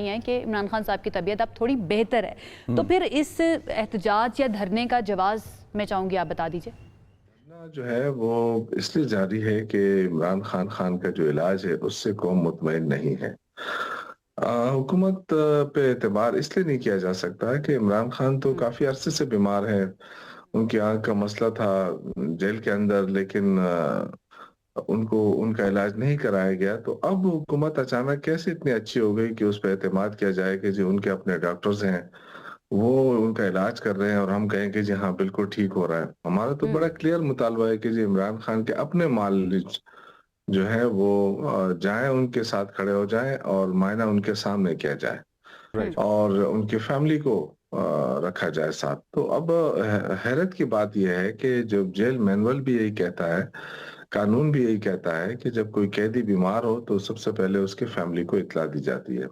है कि इमरान खान साहब की तबीयत अब थोड़ी बेहतर है, तो फिर इस एहतजाज या धरने का जवाब मैं चाहूंगी आप बता दीजिए। धरना जो है वो इसलिए जारी है कि इमरान खान का जो इलाज है उससे कौम मुतमईन नहीं है। हुकूमत पे एतबार इसलिए नहीं किया जा सकता कि इमरान खान तो काफी अरसे से बीमार है। उनकी आंख का मसला था जेल के अंदर, लेकिन उनको उनका इलाज नहीं कराया गया। तो अब हुकूमत अचानक कैसे इतनी अच्छी हो गई कि उस पर एतमाद किया जाए कि जी उनके अपने डॉक्टर्स हैं, वो उनका इलाज कर रहे हैं और हम कहें कि जी हाँ बिल्कुल ठीक हो रहा है। हमारा तो बड़ा क्लियर मुतालबा है कि जी इमरान खान के अपने मालिक जो है वो जाएं, उनके साथ खड़े हो जाएं और मायना उनके सामने किया जाए राइट। और उनकी फैमिली को रखा जाए साथ। तो अब हैरत की बात यह है कि जब जेल मैनुअल भी यही कहता है, कानून भी यही कहता है कि जब कोई कैदी बीमार हो तो सबसे पहले उसके फैमिली को इत्तला दी जाती है।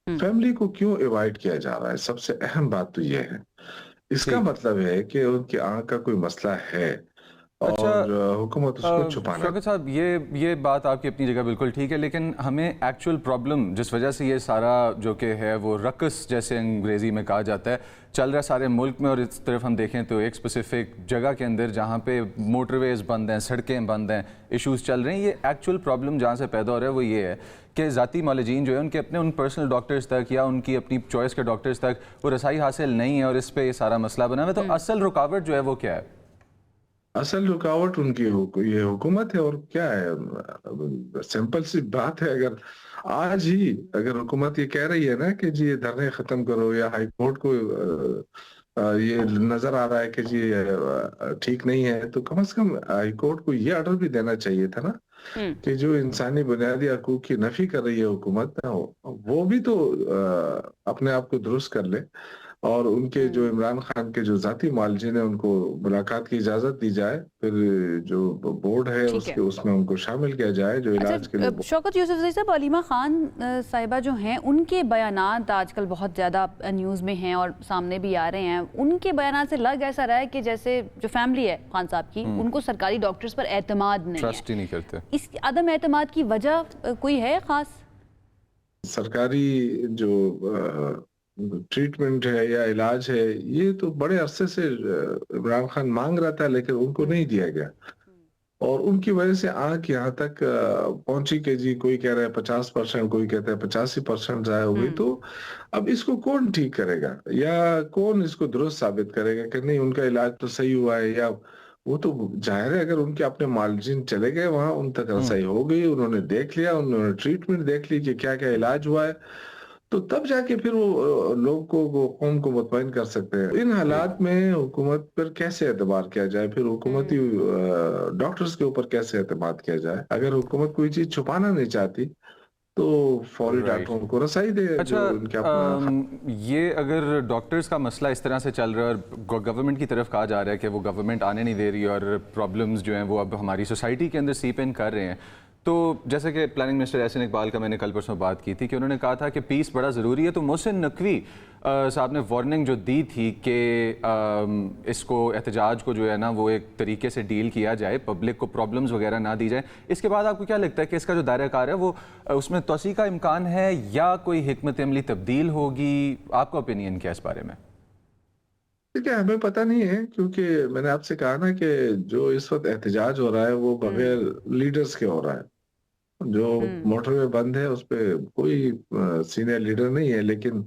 फैमिली को क्यों अवॉइड किया जा रहा है? सबसे अहम बात तो यह है, इसका ठीक। मतलब है कि उनकी आंख का कोई मसला है अच्छा, और हुकूमत उसको छुपाना। शौकत साहब, ये बात आपकी अपनी जगह बिल्कुल ठीक है, लेकिन हमें एक्चुअल प्रॉब्लम जिस वजह से ये सारा जो कि है वो रक़स जैसे अंग्रेज़ी में कहा जाता है चल रहा है सारे मुल्क में, और इस तरफ हम देखें तो एक स्पेसिफिक जगह के अंदर जहाँ पे मोटरवेज़ बंद हैं, सड़कें बंद हैं, इश्यूज़ चल रहे हैं, ये एक्चुअल प्रॉब्लम जहाँ से पैदा हो रहा है वो ये है कि ज़ाती मौलजीन जो है उनके अपने उन पर्सनल डॉक्टर्स तक या उनकी अपनी चॉइस के डॉक्टर्स तक वो रसाई हासिल नहीं है, और इस पर ये सारा मसला बना हुआ है। तो असल रुकावट जो है वो क्या है? असल रुकावट उनकी ये हुकूमत है, और क्या है? सिंपल सी बात है। अगर आज ही अगर हुकूमत ये कह रही है ना कि जी ये धरने खत्म करो, या हाई कोर्ट को ये नजर आ रहा है कि जी ठीक नहीं है, तो कम से कम हाई कोर्ट को ये ऑर्डर भी देना चाहिए था ना कि जो इंसानी बुनियादी हकूक की नफी कर रही है हुकूमत, वो भी तो अपने आप को दुरुस्त कर ले, और उनके जो इमरान खान के जो जाती मालजिन है उनको मुलाकात की इजाजत दी जाए। फिर जो बोर्ड है ठीक है। उसके उसमें उनको शामिल किया जाए जो इलाज के लिए। अच्छा, शौकत यूसुफजई साहब, अलीमा खान साहिबा जो हैं उनके बयानात आजकल बहुत ज़्यादा न्यूज़ में हैं और सामने भी आ रहे हैं। उनके बयानात से लग ऐसा रहा है कि जैसे जो फैमिली है खान साहब की, उनको सरकारी डॉक्टर्स पर एतमाद नहीं है, ट्रस्ट ही नहीं करते। इस अदम एतमाद की वजह कोई है खास? सरकारी जो ट्रीटमेंट है या इलाज है, ये तो बड़े अरसे से इमरान खान मांग रहा था, लेकिन उनको नहीं दिया गया, और उनकी वजह से आंख यहाँ तक पहुंची कि जी कोई कह रहा है 50%, कोई कहता है 85% जाया हो गई। तो अब इसको कौन ठीक करेगा, या कौन इसको दुरुस्त साबित करेगा कि नहीं उनका इलाज तो सही हुआ है? या वो तो जाहिर है, अगर उनके अपने मालजिन चले गए वहां, उन तक रसाई हो गई, उन्होंने देख लिया, उन्होंने ट्रीटमेंट देख ली कि क्या क्या इलाज हुआ है, तो तब जाके फिर वो लोग को कौम को मुतमईन कर सकते हैं। इन हालात में हुकूमत पर कैसे एतबार किया जाए? फिर हुकूमती डॉक्टर्स के ऊपर कैसे एतमाद किया जाए? अगर हुकूमत कोई चीज छुपाना नहीं चाहती तो फौरी राइट। डॉक्टरों को रसाई दे अच्छा, जो उनके अपना। ये अगर डॉक्टर्स का मसला इस तरह से चल रहा है और गवर्नमेंट की तरफ कहा जा रहा है कि वो गवर्नमेंट आने नहीं दे रही और प्रॉब्लम्स जो हैं वो अब हमारी सोसाइटी के अंदर सीप इन कर रहे हैं, तो जैसे कि प्लानिंग मिनिस्टर एहसन इकबाल का मैंने कल परसों बात की थी कि उन्होंने कहा था कि पीस बड़ा ज़रूरी है, तो मोहसिन नकवी साहब ने वार्निंग जो दी थी कि इसको एहतजाज को जो है ना वो एक तरीके से डील किया जाए, पब्लिक को प्रॉब्लम्स वगैरह ना दी जाए। इसके बाद आपको क्या लगता है कि इसका जो दायरा कार है वो उसमें तोसी का इम्कान है या कोई हिकमत अमली तब्दील होगी? आपका ओपिनियन क्या है इस बारे में? ठीक है, हमें पता नहीं है, क्योंकि मैंने आपसे कहा ना कि जो इस वक्त एहतजाज हो रहा है वो बगैर लीडर्स के हो रहा है। जो मोटरवे बंद है उस पे कोई सीनियर लीडर नहीं है, लेकिन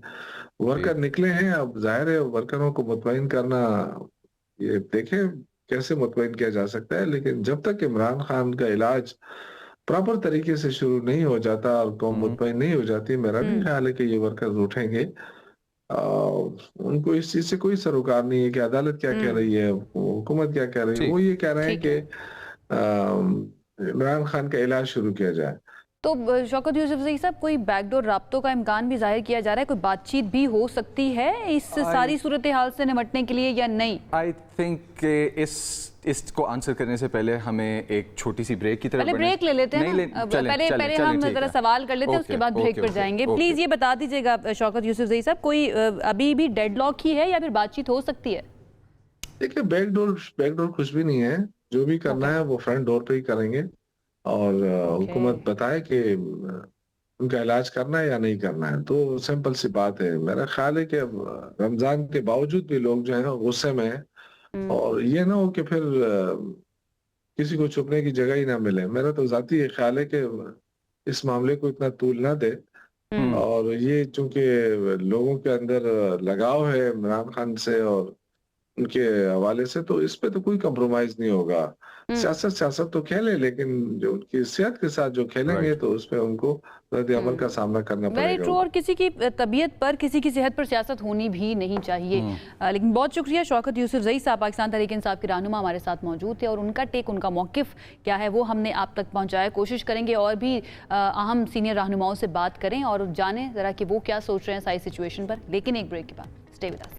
वर्कर निकले हैं। अब जाहिर है वर्करों को मुतमईन करना, ये देखें कैसे मुतमईन किया जा सकता है। लेकिन जब तक इमरान खान का इलाज प्रॉपर तरीके से शुरू नहीं हो जाता और कौम मुतमईन नहीं हो जाती, मेरा नहीं ख्याल है कि ये वर्कर्स उठेंगे। उनको इस चीज से कोई सरोकार नहीं है कि अदालत क्या कह रही है, हुकूमत क्या कह रही है। वो ठीक। ये कह रहे हैं ठीक कि है। इमरान खान का इलाज शुरू किया जाए। तो शौकत यूसुफजई साहब, कोई बैकडोर राब्तों का इम्कान भी जाहिर किया जा रहा है, कोई बातचीत भी हो सकती है इस सारी सूरत हाल से निपटने के लिए या नहीं? आई थिंक इसको आंसर करने से पहले हमें एक छोटी सी ब्रेक की तरफ पहले ब्रेक ले लेते हैं ना। पहले हम जरा सवाल कर लेते हैं, उसके बाद ब्रेक पर जाएंगे। प्लीज ये बता दीजिएगा शौकत यूसुफजई साहब, कोई अभी भी डेडलॉक ही है या फिर बातचीत हो सकती है? देखिए, बैकडोर कुछ भी नहीं है। जो भी करना है वो फ्रंट डोर पे ही करेंगे, और ओके। हुकूमत बताए कि उनका इलाज करना है या नहीं करना है। तो सिंपल सी बात है। मेरा ख्याल है कि अब रमजान के बावजूद भी लोग जो है गुस्से में हैं और ये ना हो कि फिर किसी को छुपने की जगह ही ना मिले। मेरा तो जाती ये ख्याल है कि इस मामले को इतना तूल ना दे और ये चूंकि लोगों के अंदर लगाव है इमरान खान से और उनके हवाले से, तो इस पे तो कोई कंप्रोमाइज नहीं होगा। सियासत तो खेले, लेकिन जो उनकी सेहत के साथ जो खेलेंगे Right. तो उसमें उनको रद्द-ए-अमल का सामना करना वेरी पड़ेगा। ट्रू। और किसी की तबीयत पर, किसी की सेहत पर सियासत होनी भी नहीं चाहिए। लेकिन बहुत शुक्रिया शौकत यूसुफजई साहब, पाकिस्तान तहरीक इंसाफ के रहनुमा हमारे साथ मौजूद थे और उनका टेक, उनका मौकिफ क्या है वो हमने आप तक पहुंचाया। कोशिश करेंगे और भी अहम सीनियर रहनुमाओं से बात करें और जानें ज़रा कि वो क्या सोच रहे हैं सारी सिचुएशन पर, लेकिन एक ब्रेक के बाद। Stay with us.